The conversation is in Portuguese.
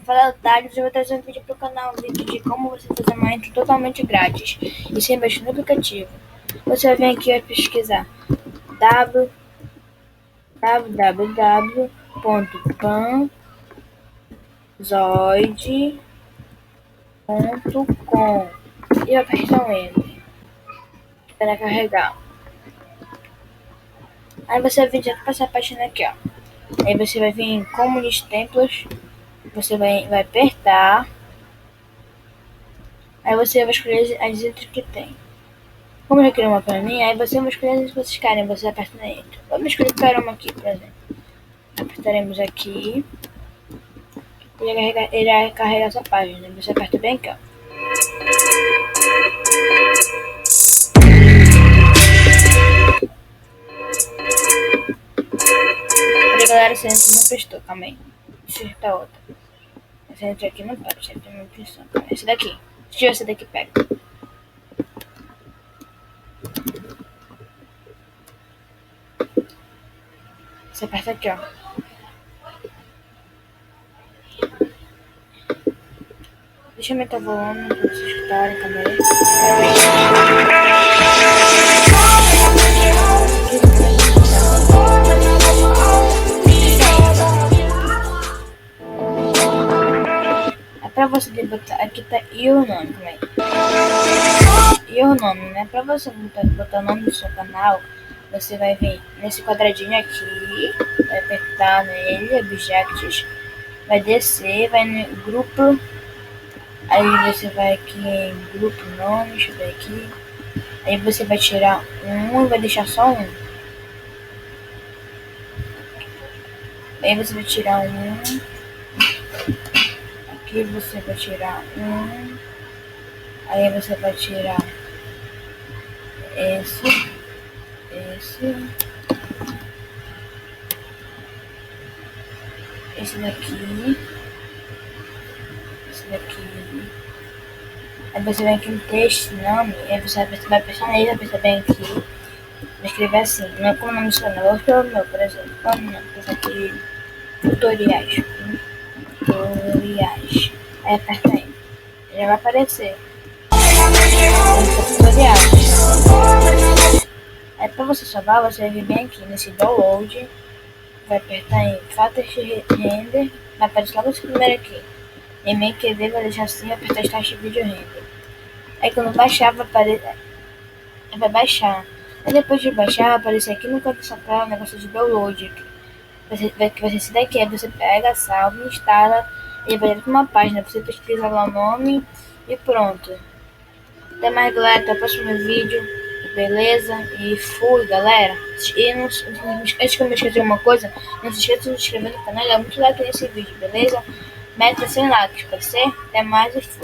Fala, Otário, eu vou trazer um vídeo pro canal, um vídeo de como você fazer uma intro totalmente grátis e sem mexer no aplicativo. Você vai vir aqui e vai pesquisar www.panzoid.com e apertar o Enter para carregar. Aí você vai vir direto para essa página aqui, ó. Aí você vai vir em Community Templates, você vai apertar. Aí você vai escolher as intros que tem. Como eu já criei uma pra mim, aí você vai escolher as que vocês querem, você aperta na intro. Vamos escolher uma aqui, por exemplo. Apertaremos aqui. E ele vai carregar essa página. Você aperta bem aqui, ó. Olha, galera, essa intro não prestou, calma aí. Deixa eu acertar outra. Essa intro aqui não pode, essa intro não prestou. Essa daqui. Deixa eu ver essa daqui pega. Você aperta aqui, ó. Deixa eu aumentar o volume pra vocês escutarem também. Pra você botar, aqui tá your nome também. Your nome, né? Pra você botar o nome do seu canal, você vai vir nesse quadradinho aqui, vai apertar nele, Objects, vai descer, vai no grupo, aí você vai aqui em grupo nome, deixa eu ver aqui, aí você vai tirar um e vai deixar só um. Aí você vai tirar um. Aqui você vai tirar um. Aí você vai tirar esse daqui, esse daqui. Aí você vem aqui no texto, nome, aí você vai apertar nele, vai apertar bem aqui, vai escrever assim, não é como o nome do seu canal, vou escrever o meu, por exemplo, como não, vou aqui, tutoriais, aí aperta aí, já vai aparecer, tutoriais. Aí pra você salvar, você vai vir bem aqui nesse download, vai apertar em Fastest Render, vai aparecer logo esse primeiro aqui. Em MQD vai deixar assim, vai apertar Start Video Render. Aí quando baixar, vai baixar. Aí depois de baixar, vai aparecer aqui no canto dessa tela o negócio de download. Vai ser esse daqui, aí você pega, salva, instala, e vai para uma página, você pesquisa lá o nome e pronto. Até mais, galera, até o próximo vídeo. Beleza? E fui, galera. E antes que eu me esqueça de uma coisa, não se esqueça de se inscrever no canal e dar muito like nesse vídeo, beleza? Meta 100 likes, pode ser? Até mais e fui.